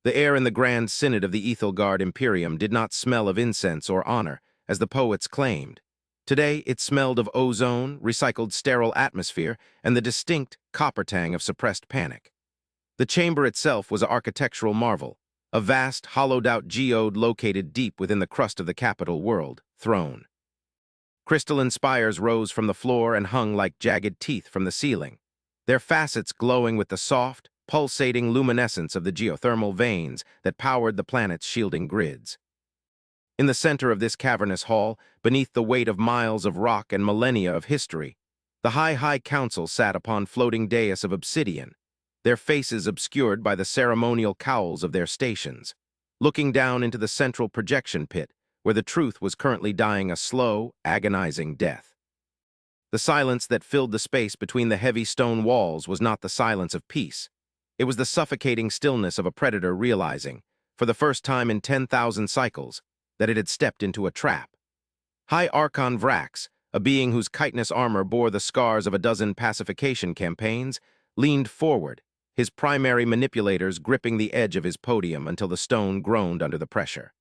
The air in the Grand Synod of the Ethelgard Imperium did not smell of incense or honor, as the poets claimed. Today, it smelled of ozone, recycled sterile atmosphere, and the distinct copper tang of suppressed panic. The chamber itself was an architectural marvel, a vast, hollowed-out geode located deep within the crust of the capital world, throne. Crystalline spires rose from the floor and hung like jagged teeth from the ceiling, their facets glowing with the soft, pulsating luminescence of the geothermal veins that powered the planet's shielding grids. In the center of this cavernous hall, beneath the weight of miles of rock and millennia of history, the High Council sat upon floating dais of obsidian, their faces obscured by the ceremonial cowls of their stations, looking down into the central projection pit, where the truth was currently dying a slow, agonizing death. The silence that filled the space between the heavy stone walls was not the silence of peace. It was the suffocating stillness of a predator realizing, for the first time in 10,000 cycles, that it had stepped into a trap. High Archon Vrax, a being whose chitinous armor bore the scars of a dozen pacification campaigns, leaned forward, his primary manipulators gripping the edge of his podium until the stone groaned under the pressure.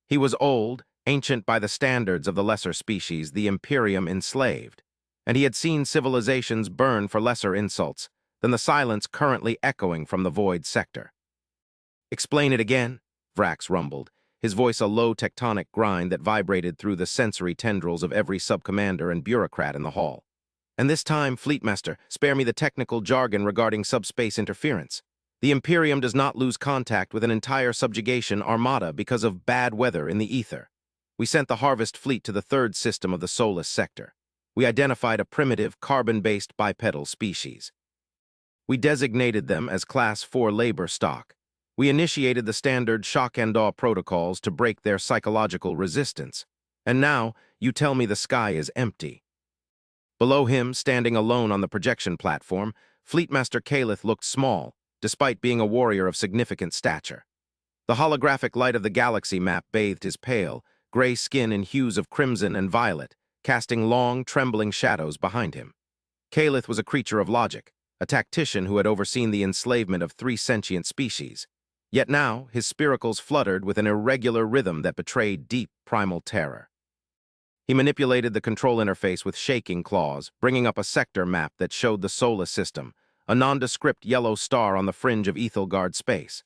He was old, ancient by the standards of the lesser species the Imperium enslaved, and he had seen civilizations burn for lesser insults than the silence currently echoing from the void sector. "Explain it again," Vrax rumbled, his voice a low tectonic grind that vibrated through the sensory tendrils of every subcommander and bureaucrat in the hall. "And this time, Fleetmaster, spare me the technical jargon regarding subspace interference. The Imperium does not lose contact with an entire subjugation armada because of bad weather in the ether. We sent the Harvest Fleet to the third system of the Solus sector. We identified a primitive, carbon-based bipedal species. We designated them as Class 4 labor stock. We initiated the standard shock and awe protocols to break their psychological resistance. And now, you tell me the sky is empty." Below him, standing alone on the projection platform, Fleetmaster Calith looked small, despite being a warrior of significant stature. The holographic light of the galaxy map bathed his pale, gray skin in hues of crimson and violet, casting long, trembling shadows behind him. Calith was a creature of logic, a tactician who had overseen the enslavement of 3 sentient species. Yet now, his spiracles fluttered with an irregular rhythm that betrayed deep, primal terror. He manipulated the control interface with shaking claws, bringing up a sector map that showed the Solus system, a nondescript yellow star on the fringe of Ethelgard space.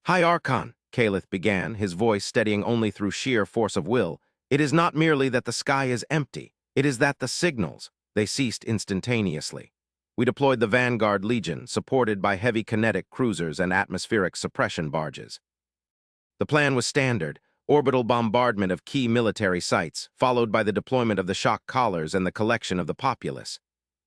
"High Archon," Calith began, his voice steadying only through sheer force of will, "it is not merely that the sky is empty, it is that the signals, they ceased instantaneously. We deployed the Vanguard Legion, supported by heavy kinetic cruisers and atmospheric suppression barges. The plan was standard, orbital bombardment of key military sites, followed by the deployment of the shock collars and the collection of the populace.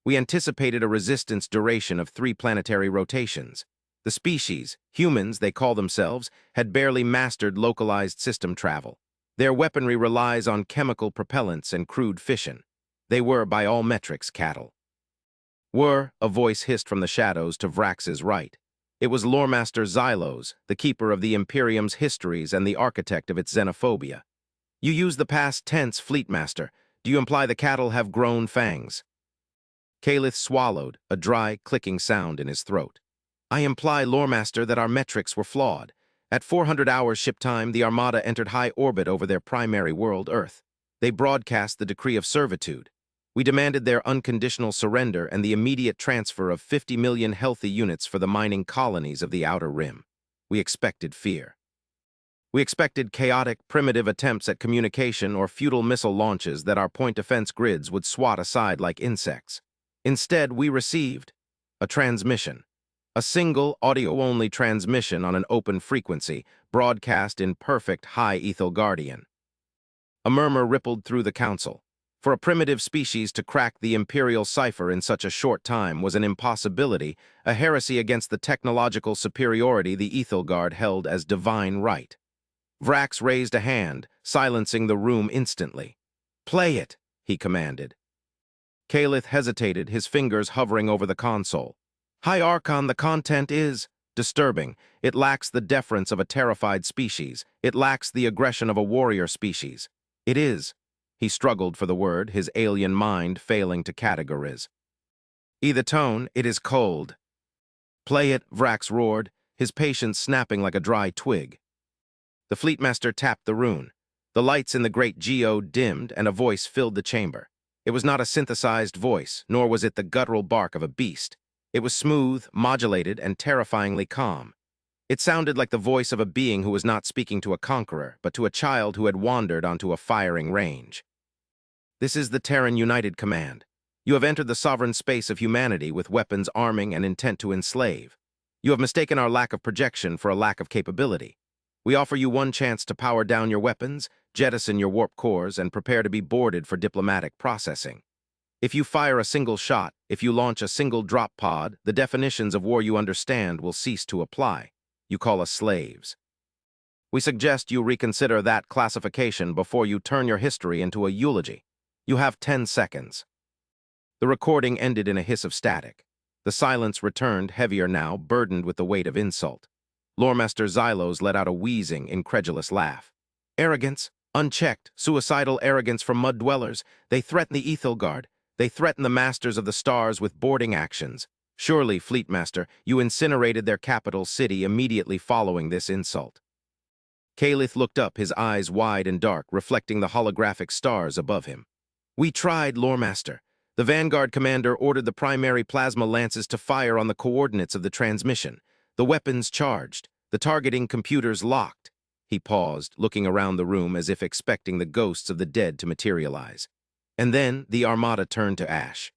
We anticipated a resistance duration of 3 planetary rotations. The species, humans they call themselves, had barely mastered localized system travel. Their weaponry relies on chemical propellants and crude fission. They were, by all metrics, cattle." "Were," a voice hissed from the shadows to Vrax's right. It was Loremaster Xylos, the keeper of the Imperium's histories and the architect of its xenophobia. "You use the past tense, Fleetmaster. Do you imply the cattle have grown fangs?" Calith swallowed, a dry, clicking sound in his throat. "I imply, Loremaster, that our metrics were flawed. At 400 hours ship time, the Armada entered high orbit over their primary world, Earth. They broadcast the decree of servitude. We demanded their unconditional surrender and the immediate transfer of 50 million healthy units for the mining colonies of the Outer Rim. We expected fear. We expected chaotic, primitive attempts at communication or futile missile launches that our point defense grids would swat aside like insects. Instead, we received a transmission. A single, audio-only transmission on an open frequency, broadcast in perfect high Ethelgardian. A murmur rippled through the council. For a primitive species to crack the imperial cipher in such a short time was an impossibility, a heresy against the technological superiority the Ethelgard held as divine right. Vrax raised a hand, silencing the room instantly. "Play it," he commanded. Calith hesitated, his fingers hovering over the console. "High Archon, the content is disturbing. It lacks the deference of a terrified species. It lacks the aggression of a warrior species. It is." He struggled for the word, his alien mind failing to categorize. "The tone, it is cold." "Play it," Vrax roared, his patience snapping like a dry twig. The fleetmaster tapped the rune. The lights in the great geode dimmed, and a voice filled the chamber. It was not a synthesized voice, nor was it the guttural bark of a beast. It was smooth, modulated, and terrifyingly calm. It sounded like the voice of a being who was not speaking to a conqueror, but to a child who had wandered onto a firing range. This is the Terran United Command. You have entered the sovereign space of humanity with weapons arming and intent to enslave. You have mistaken our lack of projection for a lack of capability. We offer you one chance to power down your weapons, jettison your warp cores, and prepare to be boarded for diplomatic processing. If you fire a single shot, if you launch a single drop pod, the definitions of war you understand will cease to apply. You call us slaves. We suggest you reconsider that classification before you turn your history into a eulogy. You have 10 seconds. The recording ended in a hiss of static. The silence returned, heavier now, burdened with the weight of insult. Loremaster Xylos let out a wheezing, incredulous laugh. Arrogance, unchecked, suicidal arrogance from mud dwellers. They threaten the Ethelgard. They threaten the masters of the stars with boarding actions. Surely, Fleetmaster, you incinerated their capital city immediately following this insult. Calith looked up, his eyes wide and dark, reflecting the holographic stars above him. We tried, Loremaster. The Vanguard commander ordered the primary plasma lances to fire on the coordinates of the transmission. The weapons charged, the targeting computers locked. He paused, looking around the room as if expecting the ghosts of the dead to materialize. And then the armada turned to ash.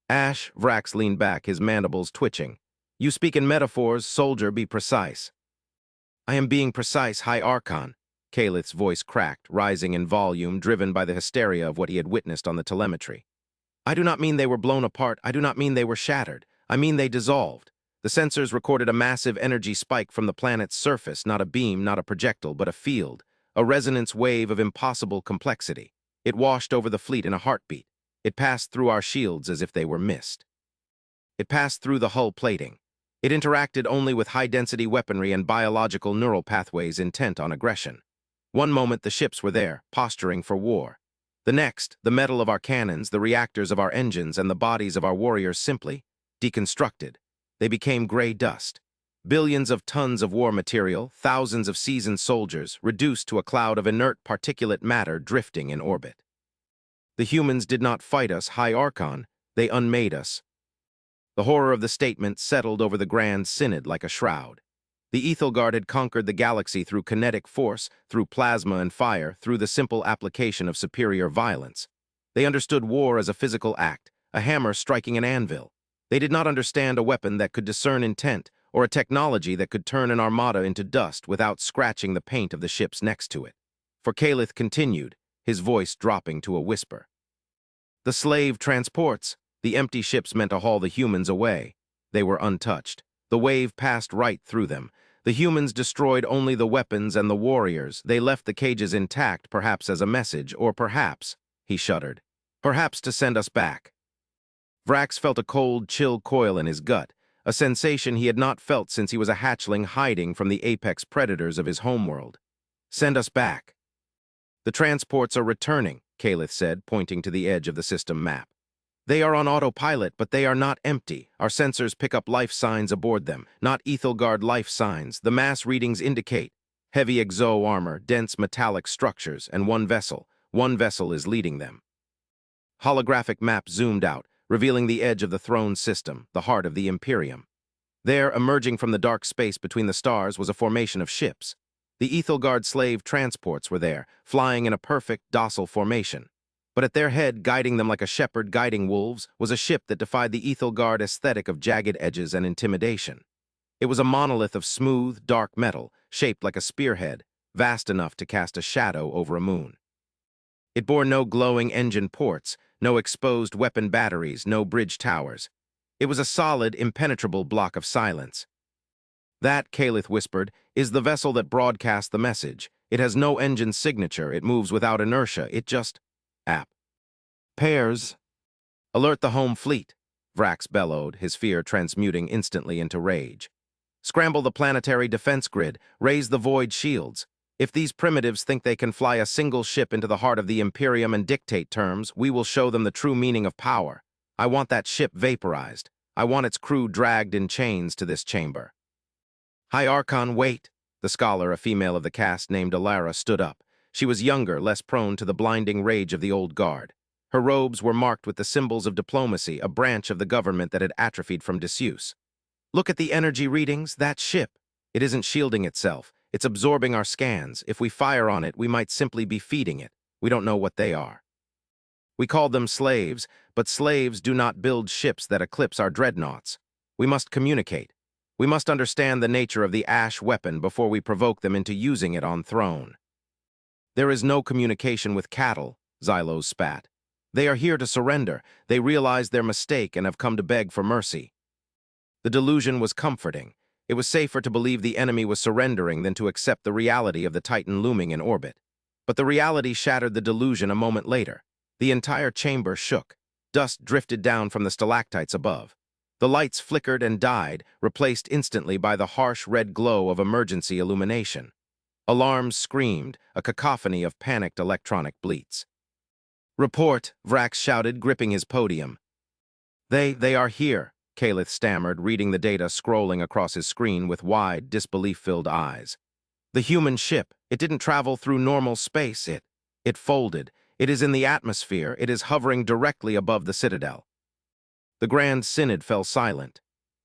Ash, Vrax leaned back, his mandibles twitching. You speak in metaphors, soldier, be precise. I am being precise, High Archon. Calith's voice cracked, rising in volume, driven by the hysteria of what he had witnessed on the telemetry. I do not mean they were blown apart, I do not mean they were shattered. I mean they dissolved. The sensors recorded a massive energy spike from the planet's surface, not a beam, not a projectile, but a field, a resonance wave of impossible complexity. It washed over the fleet in a heartbeat. It passed through our shields as if they were mist. It passed through the hull plating. It interacted only with high-density weaponry and biological neural pathways intent on aggression. One moment the ships were there, posturing for war. The next, the metal of our cannons, the reactors of our engines, and the bodies of our warriors simply deconstructed. They became gray dust. Billions of tons of war material, thousands of seasoned soldiers, reduced to a cloud of inert particulate matter drifting in orbit. The humans did not fight us, High Archon. They unmade us. The horror of the statement settled over the Grand Synod like a shroud. The Ethelgard had conquered the galaxy through kinetic force, through plasma and fire, through the simple application of superior violence. They understood war as a physical act, a hammer striking an anvil. They did not understand a weapon that could discern intent, or a technology that could turn an armada into dust without scratching the paint of the ships next to it. For Calith continued, his voice dropping to a whisper. The slave transports. The empty ships meant to haul the humans away. They were untouched. The wave passed right through them. The humans destroyed only the weapons and the warriors. They left the cages intact, perhaps as a message, or perhaps, he shuddered, perhaps to send us back. Vrax felt a cold, chill coil in his gut, a sensation he had not felt since he was a hatchling hiding from the apex predators of his homeworld. Send us back. The transports are returning, Calith said, pointing to the edge of the system map. They are on autopilot, but they are not empty. Our sensors pick up life signs aboard them, not Ethelgard life signs. The mass readings indicate heavy exo armor, dense metallic structures, and one vessel. One vessel is leading them. Holographic map zoomed out, revealing the edge of the throne system, the heart of the Imperium. There, emerging from the dark space between the stars, was a formation of ships. The Ethelgard slave transports were there, flying in a perfect, docile formation. But at their head, guiding them like a shepherd guiding wolves, was a ship that defied the Ethelgard aesthetic of jagged edges and intimidation. It was a monolith of smooth, dark metal, shaped like a spearhead, vast enough to cast a shadow over a moon. It bore no glowing engine ports, no exposed weapon batteries, no bridge towers. It was a solid, impenetrable block of silence. That, Calith whispered, is the vessel that broadcast the message. It has no engine signature, it moves without inertia, it just... Pairs. Alert the home fleet, Vrax bellowed, his fear transmuting instantly into rage. Scramble the planetary defense grid, raise the void shields. If these primitives think they can fly a single ship into the heart of the Imperium and dictate terms, we will show them the true meaning of power. I want that ship vaporized. I want its crew dragged in chains to this chamber. High Archon, wait! The scholar, a female of the cast named Alara, stood up. She was younger, less prone to the blinding rage of the old guard. Her robes were marked with the symbols of diplomacy, a branch of the government that had atrophied from disuse. Look at the energy readings, that ship. It isn't shielding itself. It's absorbing our scans. If we fire on it, we might simply be feeding it. We don't know what they are. We call them slaves, but slaves do not build ships that eclipse our dreadnoughts. We must communicate. We must understand the nature of the ash weapon before we provoke them into using it on throne. There is no communication with cattle, Xylos spat. They are here to surrender. They realize their mistake and have come to beg for mercy. The delusion was comforting. It was safer to believe the enemy was surrendering than to accept the reality of the Titan looming in orbit. But the reality shattered the delusion a moment later. The entire chamber shook. Dust drifted down from the stalactites above. The lights flickered and died, replaced instantly by the harsh red glow of emergency illumination. Alarms screamed, a cacophony of panicked electronic bleats. "Report," Vrax shouted, gripping his podium. They are here," Kalith stammered, reading the data scrolling across his screen with wide, disbelief-filled eyes. "The human ship, it didn't travel through normal space, it folded. It is in the atmosphere, it is hovering directly above the Citadel." The Grand Synod fell silent.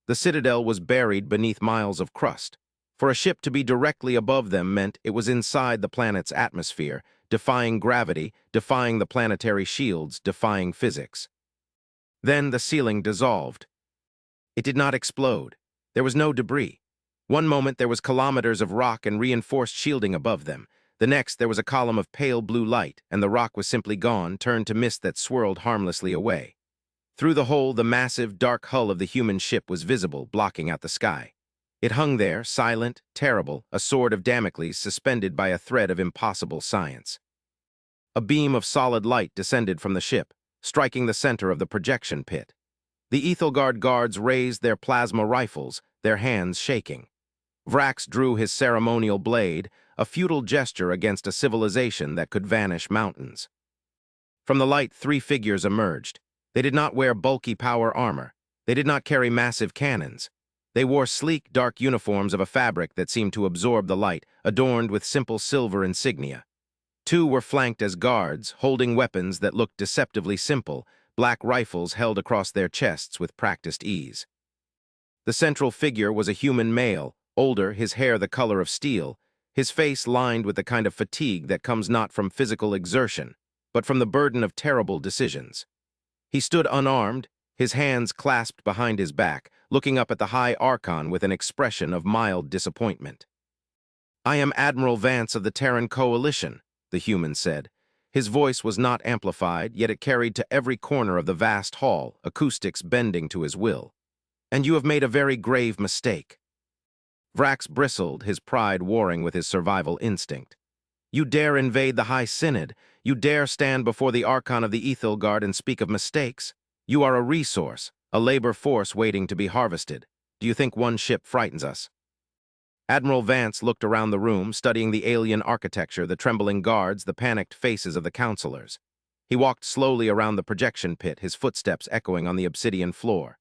The Citadel was buried beneath miles of crust. For a ship to be directly above them meant it was inside the planet's atmosphere, defying gravity, defying the planetary shields, defying physics. Then the ceiling dissolved. It did not explode. There was no debris. One moment there was kilometers of rock and reinforced shielding above them. The next there was a column of pale blue light, and the rock was simply gone, turned to mist that swirled harmlessly away. Through the hole, the massive, dark hull of the human ship was visible, blocking out the sky. It hung there, silent, terrible, a sword of Damocles suspended by a thread of impossible science. A beam of solid light descended from the ship, striking the center of the projection pit. The Ethelgard guards raised their plasma rifles, their hands shaking. Vrax drew his ceremonial blade, a futile gesture against a civilization that could vanish mountains. From the light, 3 figures emerged. They did not wear bulky power armor. They did not carry massive cannons. They wore sleek, dark uniforms of a fabric that seemed to absorb the light, adorned with simple silver insignia. 2 were flanked as guards, holding weapons that looked deceptively simple, black rifles held across their chests with practiced ease. The central figure was a human male, older, his hair the color of steel, his face lined with the kind of fatigue that comes not from physical exertion, but from the burden of terrible decisions. He stood unarmed, his hands clasped behind his back, looking up at the High Archon with an expression of mild disappointment. "I am Admiral Vance of the Terran Coalition," the human said. His voice was not amplified, yet it carried to every corner of the vast hall, acoustics bending to his will. "And you have made a very grave mistake." Vrax bristled, his pride warring with his survival instinct. "You dare invade the High Synod? You dare stand before the Archon of the Ethelgard and speak of mistakes? You are a resource, a labor force waiting to be harvested. Do you think one ship frightens us?" Admiral Vance looked around the room, studying the alien architecture, the trembling guards, the panicked faces of the counselors. He walked slowly around the projection pit, his footsteps echoing on the obsidian floor.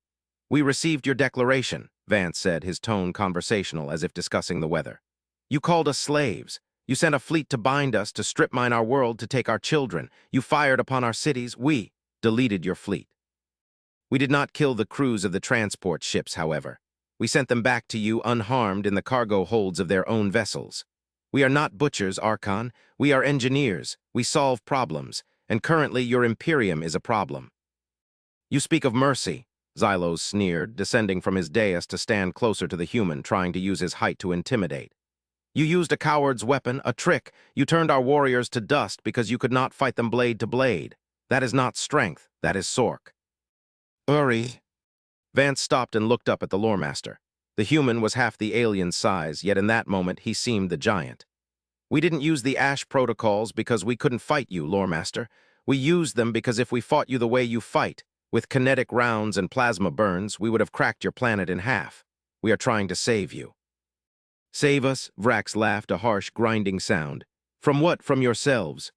"We received your declaration," Vance said, his tone conversational, as if discussing the weather. "You called us slaves. You sent a fleet to bind us, to strip mine our world, to take our children. You fired upon our cities. We deleted your fleet. We did not kill the crews of the transport ships, however. We sent them back to you unharmed in the cargo holds of their own vessels. We are not butchers, Archon. We are engineers. We solve problems, and currently your Imperium is a problem." "You speak of mercy," Xylos sneered, descending from his dais to stand closer to the human, trying to use his height to intimidate. "You used a coward's weapon, a trick. You turned our warriors to dust because you could not fight them blade to blade. That is not strength, that is Sork." "Uri." Vance stopped and looked up at the loremaster. The human was half the alien's size, yet in that moment he seemed the giant. "We didn't use the Ash protocols because we couldn't fight you, loremaster. We used them because if we fought you the way you fight, with kinetic rounds and plasma burns, we would have cracked your planet in half. We are trying to save you." "Save us?" Vrax laughed, a harsh, grinding sound. "From what? From yourselves?"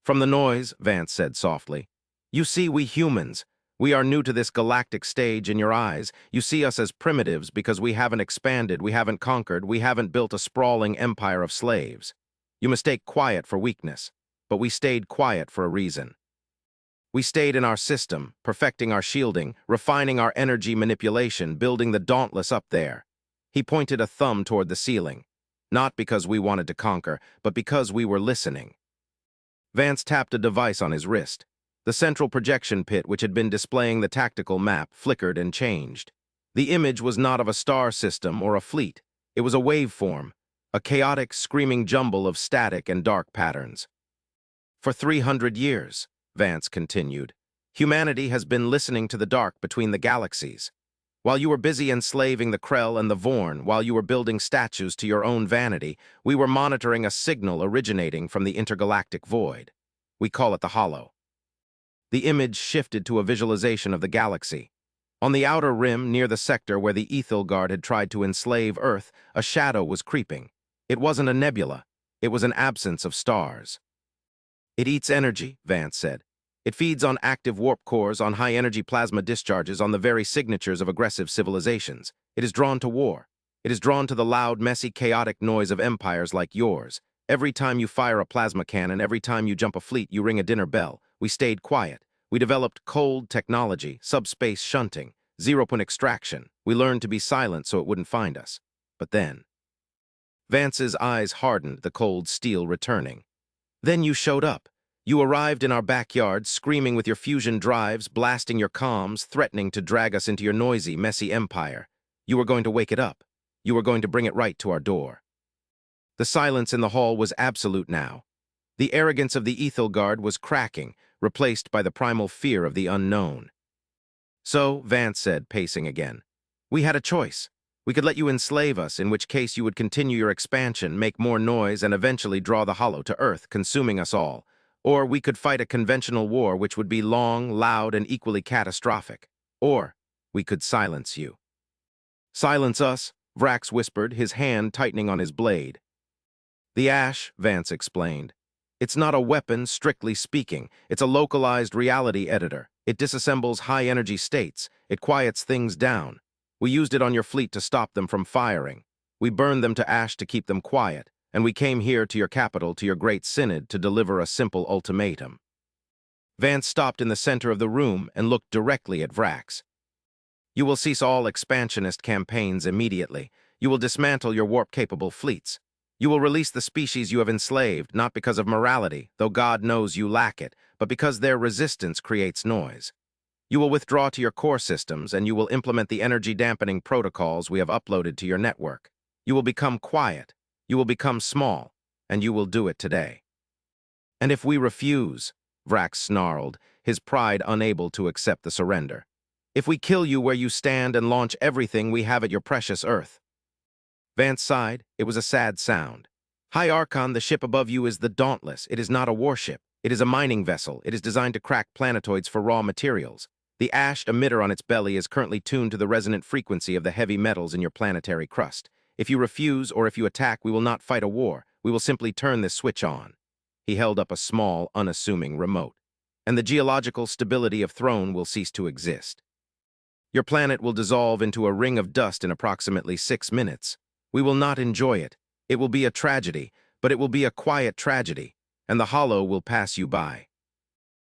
"From the noise," Vance said softly. "You see, we humans, We are new to this galactic stage in your eyes. You see us as primitives because we haven't expanded, we haven't conquered, we haven't built a sprawling empire of slaves. You mistake quiet for weakness, but we stayed quiet for a reason. We stayed in our system, perfecting our shielding, refining our energy manipulation, building the Dauntless up there. He pointed a thumb toward the ceiling. Not because we wanted to conquer, but because we were listening. Vance tapped a device on his wrist. The central projection pit, which had been displaying the tactical map, flickered and changed. The image was not of a star system or a fleet. It was a waveform, a chaotic, screaming jumble of static and dark patterns. For 300 years, Vance continued, humanity has been listening to the dark between the galaxies. While you were busy enslaving the Krell and the Vorn, while you were building statues to your own vanity, we were monitoring a signal originating from the intergalactic void. We call it the Hollow. The image shifted to a visualization of the galaxy. On the outer rim, near the sector where the Ethelgard had tried to enslave Earth, a shadow was creeping. It wasn't a nebula. It was an absence of stars. It eats energy, Vance said. It feeds on active warp cores, on high-energy plasma discharges, on the very signatures of aggressive civilizations. It is drawn to war. It is drawn to the loud, messy, chaotic noise of empires like yours. Every time you fire a plasma cannon, every time you jump a fleet, you ring a dinner bell. We stayed quiet. We developed cold technology, subspace shunting, zero-point extraction. We learned to be silent so it wouldn't find us. But then... Vance's eyes hardened, the cold steel returning. Then you showed up. You arrived in our backyard, screaming with your fusion drives, blasting your comms, threatening to drag us into your noisy, messy empire. You were going to wake it up. You were going to bring it right to our door. The silence in the hall was absolute now. The arrogance of the Ethelgard was cracking, replaced by the primal fear of the unknown. So, Vance said, pacing again, we had a choice. We could let you enslave us, in which case you would continue your expansion, make more noise, and eventually draw the Hollow to Earth, consuming us all. Or we could fight a conventional war which would be long, loud, and equally catastrophic. Or we could silence you. Silence us, Vrax whispered, his hand tightening on his blade. The ash, Vance explained. It's not a weapon, strictly speaking. It's a localized reality editor. It disassembles high-energy states. It quiets things down. We used it on your fleet to stop them from firing. We burned them to ash to keep them quiet. And we came here to your capital, to your great synod, to deliver a simple ultimatum. Vance stopped in the center of the room and looked directly at Vrax. You will cease all expansionist campaigns immediately. You will dismantle your warp-capable fleets. You will release the species you have enslaved, not because of morality, though God knows you lack it, but because their resistance creates noise. You will withdraw to your core systems, and you will implement the energy-dampening protocols we have uploaded to your network. You will become quiet. You will become small, and you will do it today. And if we refuse, Vrax snarled, his pride unable to accept the surrender. If we kill you where you stand and launch everything we have at your precious Earth. Vance sighed. It was a sad sound. High Archon, the ship above you is the Dauntless. It is not a warship. It is a mining vessel. It is designed to crack planetoids for raw materials. The ash emitter on its belly is currently tuned to the resonant frequency of the heavy metals in your planetary crust. If you refuse or if you attack, we will not fight a war. We will simply turn this switch on. He held up a small, unassuming remote. And the geological stability of Throne will cease to exist. Your planet will dissolve into a ring of dust in approximately 6 minutes. We will not enjoy it. It will be a tragedy, but it will be a quiet tragedy, and the Hollow will pass you by.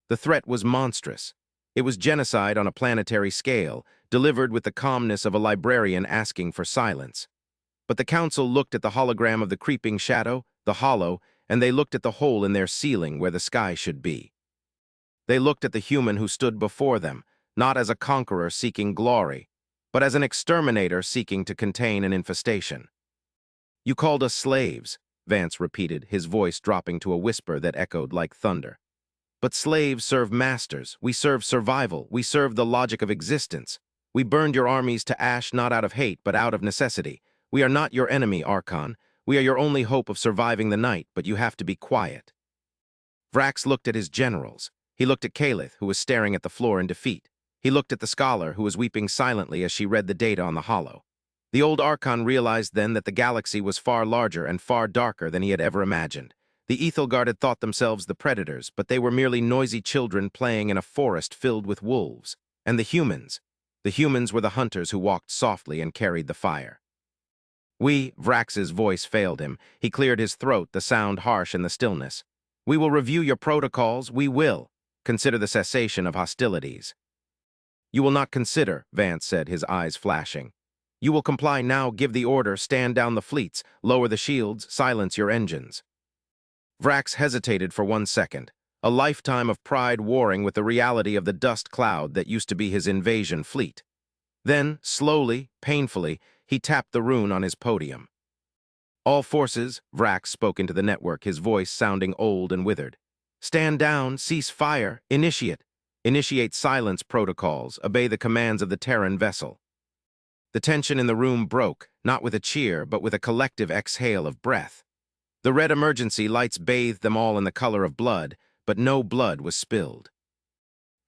The threat was monstrous. It was genocide on a planetary scale, delivered with the calmness of a librarian asking for silence. But the Council looked at the hologram of the creeping shadow, the Hollow, and they looked at the hole in their ceiling where the sky should be. They looked at the human who stood before them, not as a conqueror seeking glory, but as an exterminator seeking to contain an infestation. You called us slaves, Vance repeated, his voice dropping to a whisper that echoed like thunder. But slaves serve masters. We serve survival. We serve the logic of existence. We burned your armies to ash not out of hate, but out of necessity. We are not your enemy, Archon. We are your only hope of surviving the night, but you have to be quiet. Vrax looked at his generals. He looked at Calith, who was staring at the floor in defeat. He looked at the scholar, who was weeping silently as she read the data on the Hollow. The old Archon realized then that the galaxy was far larger and far darker than he had ever imagined. The Ethelgard had thought themselves the predators, but they were merely noisy children playing in a forest filled with wolves. And the humans. The humans were the hunters who walked softly and carried the fire. Vrax's voice failed him. He cleared his throat, the sound harsh in the stillness. We will review your protocols. We will. Consider the cessation of hostilities. You will not consider, Vance said, his eyes flashing. You will comply now, give the order, stand down the fleets, lower the shields, silence your engines. Vrax hesitated for 1 second, a lifetime of pride warring with the reality of the dust cloud that used to be his invasion fleet. Then, slowly, painfully, he tapped the rune on his podium. All forces, Vrax spoke into the network, his voice sounding old and withered. Stand down, cease fire, initiate. Initiate silence protocols, obey the commands of the Terran vessel. The tension in the room broke, not with a cheer, but with a collective exhale of breath. The red emergency lights bathed them all in the color of blood, but no blood was spilled.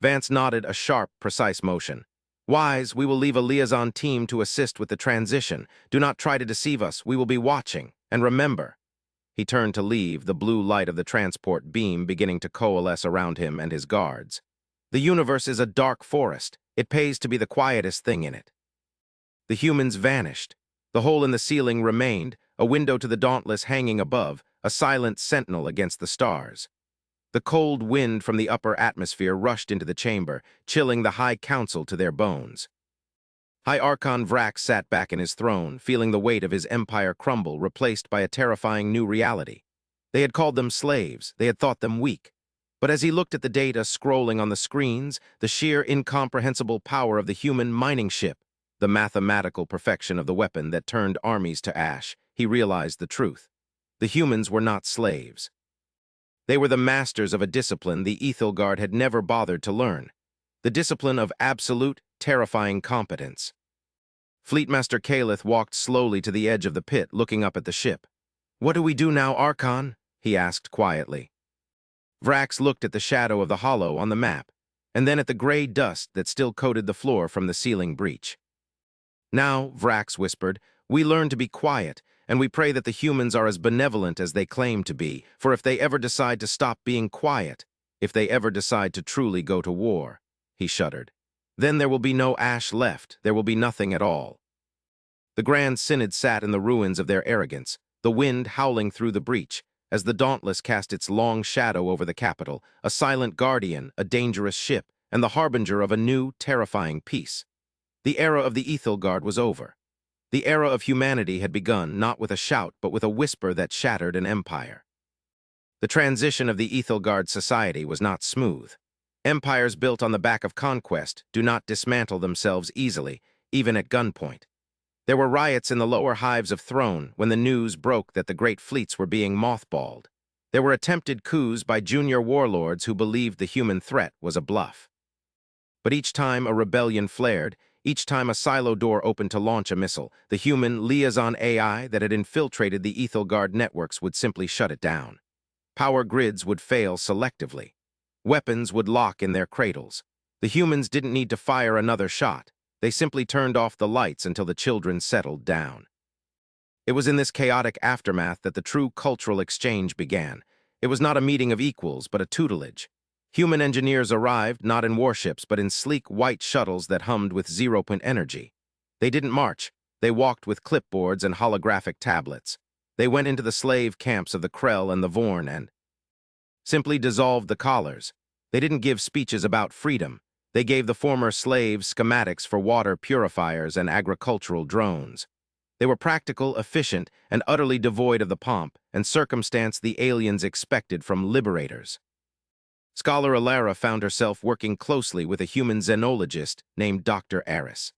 Vance nodded a sharp, precise motion. Wise, we will leave a liaison team to assist with the transition. Do not try to deceive us. We will be watching. And remember. He turned to leave, the blue light of the transport beam beginning to coalesce around him and his guards. The universe is a dark forest. It pays to be the quietest thing in it. The humans vanished. The hole in the ceiling remained, a window to the Dauntless hanging above, a silent sentinel against the stars. The cold wind from the upper atmosphere rushed into the chamber, chilling the High Council to their bones. High Archon Vrax sat back in his throne, feeling the weight of his empire crumble, replaced by a terrifying new reality. They had called them slaves, they had thought them weak. But as he looked at the data scrolling on the screens, the sheer incomprehensible power of the human mining ship, the mathematical perfection of the weapon that turned armies to ash, he realized the truth. The humans were not slaves. They were the masters of a discipline the Ethelgard had never bothered to learn. The discipline of absolute, terrifying competence. Fleetmaster Calith walked slowly to the edge of the pit, looking up at the ship. What do we do now, Archon? He asked quietly. Vrax looked at the shadow of the hollow on the map, and then at the gray dust that still coated the floor from the ceiling breach. Now, Vrax whispered, we learn to be quiet, and we pray that the humans are as benevolent as they claim to be, for if they ever decide to stop being quiet, if they ever decide to truly go to war, he shuddered, then there will be no ash left, there will be nothing at all. The Grand Synod sat in the ruins of their arrogance, the wind howling through the breach, as the Dauntless cast its long shadow over the capital, a silent guardian, a dangerous ship, and the harbinger of a new, terrifying peace. The era of the Ethelgard was over. The era of humanity had begun, not with a shout, but with a whisper that shattered an empire. The transition of the Ethelgard society was not smooth. Empires built on the back of conquest do not dismantle themselves easily, even at gunpoint. There were riots in the lower hives of Throne when the news broke that the great fleets were being mothballed. There were attempted coups by junior warlords who believed the human threat was a bluff. But each time a rebellion flared, each time a silo door opened to launch a missile, the human liaison AI that had infiltrated the Ethelgard networks would simply shut it down. Power grids would fail selectively. Weapons would lock in their cradles. The humans didn't need to fire another shot. They simply turned off the lights until the children settled down. It was in this chaotic aftermath that the true cultural exchange began. It was not a meeting of equals, but a tutelage. Human engineers arrived, not in warships, but in sleek white shuttles that hummed with zero-point energy. They didn't march. They walked with clipboards and holographic tablets. They went into the slave camps of the Krell and the Vorn and simply dissolved the collars. They didn't give speeches about freedom. They gave the former slaves schematics for water purifiers and agricultural drones. They were practical, efficient, and utterly devoid of the pomp and circumstance the aliens expected from liberators. Scholar Alara found herself working closely with a human xenologist named Dr. Aris.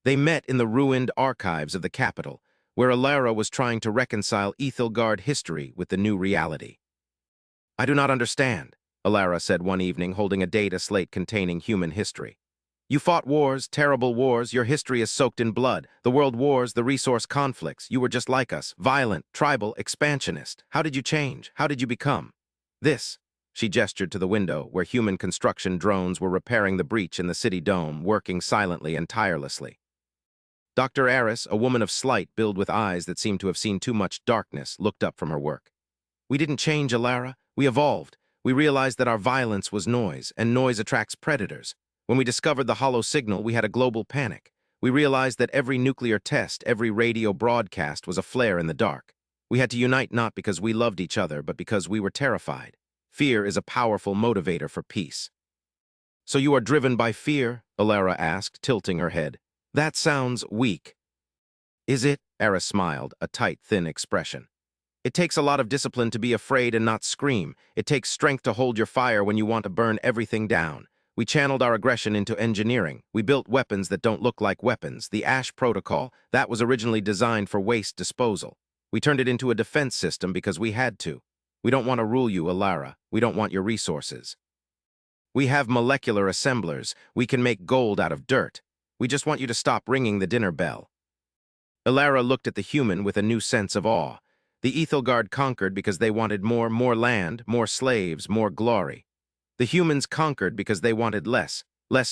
They met in the ruined archives of the capital, where Alara was trying to reconcile Ethelgard history with the new reality. I do not understand, Alara said one evening, holding a data slate containing human history. You fought wars, terrible wars, your history is soaked in blood. The world wars, the resource conflicts. You were just like us, violent, tribal, expansionist. How did you change? How did you become? This, she gestured to the window, where human construction drones were repairing the breach in the city dome, working silently and tirelessly. Dr. Aris, a woman of slight build with eyes that seemed to have seen too much darkness, looked up from her work. We didn't change, Alara. We evolved. We realized that our violence was noise, and noise attracts predators. When we discovered the hollow signal, we had a global panic. We realized that every nuclear test, every radio broadcast was a flare in the dark. We had to unite not because we loved each other, but because we were terrified. Fear is a powerful motivator for peace. "So you are driven by fear?" Alara asked, tilting her head. "That sounds weak." "Is it?" Eris smiled, a tight, thin expression. "It takes a lot of discipline to be afraid and not scream. It takes strength to hold your fire when you want to burn everything down. We channeled our aggression into engineering. We built weapons that don't look like weapons. The Ash Protocol, that was originally designed for waste disposal. We turned it into a defense system because we had to. We don't want to rule you, Alara. We don't want your resources. We have molecular assemblers. We can make gold out of dirt. We just want you to stop ringing the dinner bell." Alara looked at the human with a new sense of awe. The Ethelgard conquered because they wanted more land, more slaves, more glory. The humans conquered because they wanted less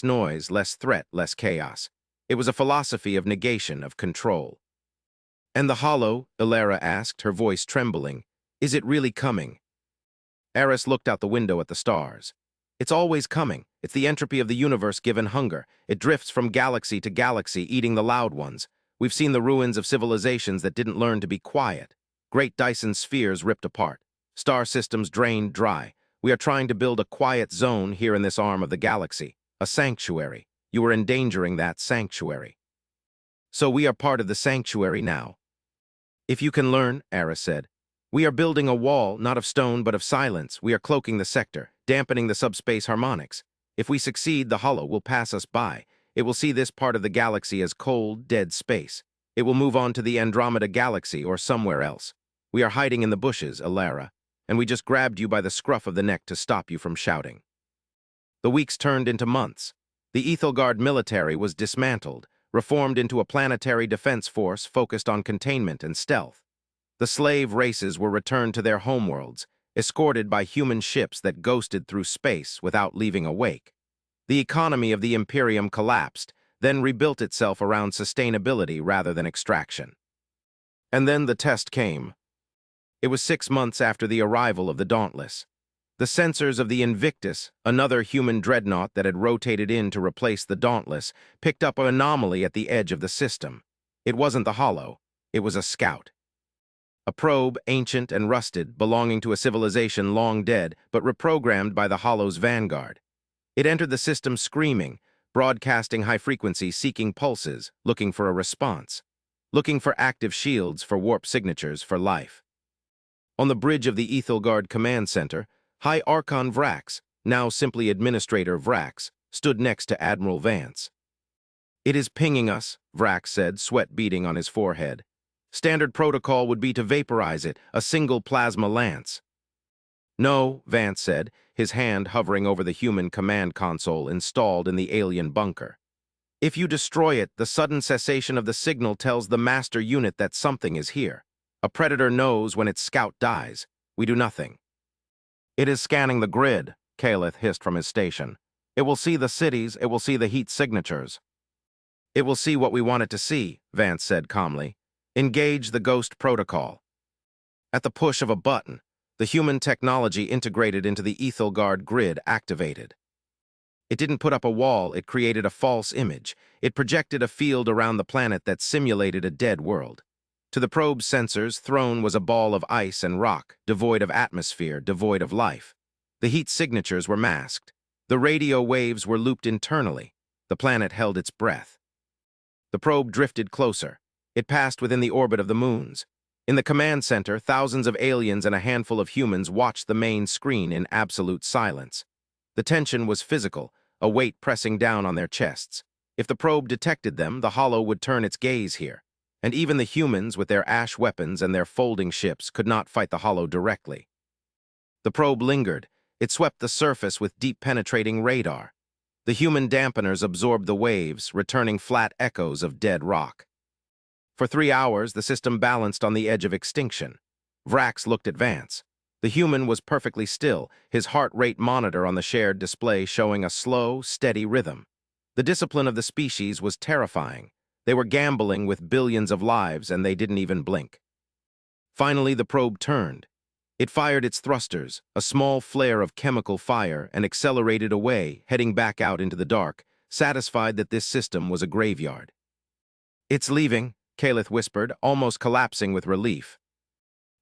noise, less threat, less chaos. It was a philosophy of negation, of control. "And the hollow?" Alara asked, her voice trembling. "Is it really coming?" Eris looked out the window at the stars. "It's always coming. It's the entropy of the universe given hunger. It drifts from galaxy to galaxy, eating the loud ones. We've seen the ruins of civilizations that didn't learn to be quiet. Great Dyson spheres ripped apart. Star systems drained dry. We are trying to build a quiet zone here in this arm of the galaxy. A sanctuary. You are endangering that sanctuary." "So we are part of the sanctuary now." "If you can learn," Eris said. "We are building a wall, not of stone, but of silence. We are cloaking the sector, dampening the subspace harmonics. If we succeed, the hollow will pass us by. It will see this part of the galaxy as cold, dead space. It will move on to the Andromeda Galaxy or somewhere else. We are hiding in the bushes, Alara, and we just grabbed you by the scruff of the neck to stop you from shouting." The weeks turned into months. The Ethelgard military was dismantled, reformed into a planetary defense force focused on containment and stealth. The slave races were returned to their homeworlds, escorted by human ships that ghosted through space without leaving a wake. The economy of the Imperium collapsed, then rebuilt itself around sustainability rather than extraction. And then the test came. It was 6 months after the arrival of the Dauntless. The sensors of the Invictus, another human dreadnought that had rotated in to replace the Dauntless, picked up an anomaly at the edge of the system. It wasn't the Hollow. It was a scout. A probe, ancient and rusted, belonging to a civilization long dead, but reprogrammed by the Hollow's vanguard. It entered the system screaming, broadcasting high-frequency, seeking pulses, looking for a response. Looking for active shields, for warp signatures, for life. On the bridge of the Ethelgard Command Center, High Archon Vrax, now simply Administrator Vrax, stood next to Admiral Vance. "It is pinging us," Vrax said, sweat beading on his forehead. "Standard protocol would be to vaporize it, a single plasma lance." "No," Vance said, his hand hovering over the human command console installed in the alien bunker. "If you destroy it, the sudden cessation of the signal tells the master unit that something is here. A predator knows when its scout dies. We do nothing." "It is scanning the grid," Caleth hissed from his station. "It will see the cities, it will see the heat signatures." "It will see what we want it to see," Vance said calmly. "Engage the Ghost Protocol." At the push of a button, the human technology integrated into the Ethelgard grid activated. It didn't put up a wall, it created a false image. It projected a field around the planet that simulated a dead world. To the probe's sensors, Throne was a ball of ice and rock, devoid of atmosphere, devoid of life. The heat signatures were masked. The radio waves were looped internally. The planet held its breath. The probe drifted closer. It passed within the orbit of the moons. In the command center, thousands of aliens and a handful of humans watched the main screen in absolute silence. The tension was physical, a weight pressing down on their chests. If the probe detected them, the Hollow would turn its gaze here. And even the humans, with their ash weapons and their folding ships, could not fight the Hollow directly. The probe lingered. It swept the surface with deep penetrating radar. The human dampeners absorbed the waves, returning flat echoes of dead rock. For 3 hours, the system balanced on the edge of extinction. Vrax looked at Vance. The human was perfectly still, his heart rate monitor on the shared display showing a slow, steady rhythm. The discipline of the species was terrifying. They were gambling with billions of lives, and they didn't even blink. Finally, the probe turned. It fired its thrusters, a small flare of chemical fire, and accelerated away, heading back out into the dark, satisfied that this system was a graveyard. "It's leaving," Calith whispered, almost collapsing with relief.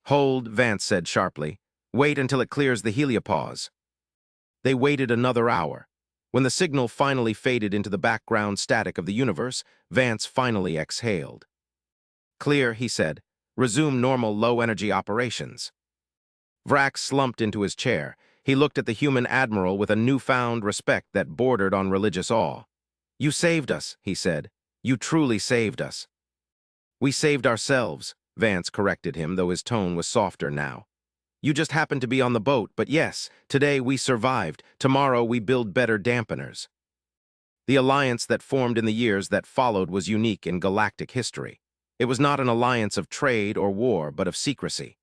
"Hold," Vance said sharply. "Wait until it clears the heliopause." They waited another hour. When the signal finally faded into the background static of the universe, Vance finally exhaled. "Clear," he said. "Resume normal low-energy operations." Vrax slumped into his chair. He looked at the human admiral with a newfound respect that bordered on religious awe. "You saved us," he said. "You truly saved us." "We saved ourselves," Vance corrected him, though his tone was softer now. "You just happened to be on the boat, but yes, today we survived. Tomorrow we build better dampeners." The alliance that formed in the years that followed was unique in galactic history. It was not an alliance of trade or war, but of secrecy.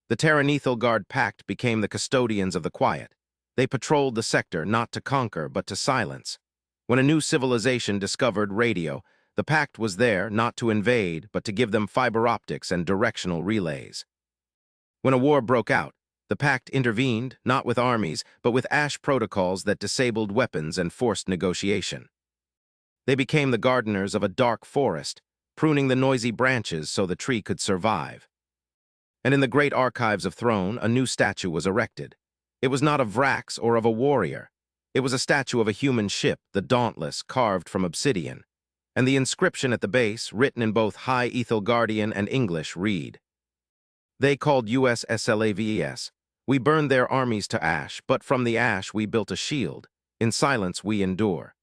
The Terranethal Guard Pact became the custodians of the quiet. They patrolled the sector not to conquer, but to silence. When a new civilization discovered radio, the Pact was there not to invade, but to give them fiber optics and directional relays. When a war broke out, the Pact intervened, not with armies, but with ash protocols that disabled weapons and forced negotiation. They became the gardeners of a dark forest, pruning the noisy branches so the tree could survive. And in the great archives of Throne, a new statue was erected. It was not of Vrax or of a warrior. It was a statue of a human ship, the Dauntless, carved from obsidian. And the inscription at the base, written in both High Ethelgardian and English, read, "They called USSLAVES. We burned their armies to ash, but from the ash we built a shield. In silence we endure."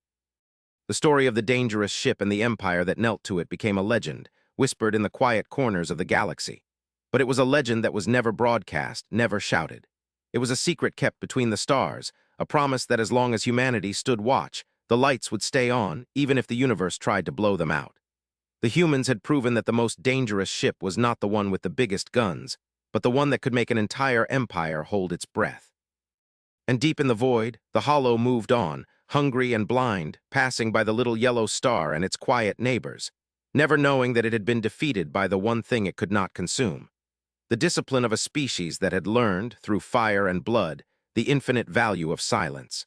The story of the dangerous ship and the empire that knelt to it became a legend, whispered in the quiet corners of the galaxy. But it was a legend that was never broadcast, never shouted. It was a secret kept between the stars, a promise that as long as humanity stood watch, the lights would stay on, even if the universe tried to blow them out. The humans had proven that the most dangerous ship was not the one with the biggest guns, but the one that could make an entire empire hold its breath. And deep in the void, the Hollow moved on, hungry and blind, passing by the little yellow star and its quiet neighbors, never knowing that it had been defeated by the one thing it could not consume. The discipline of a species that had learned, through fire and blood, the infinite value of silence.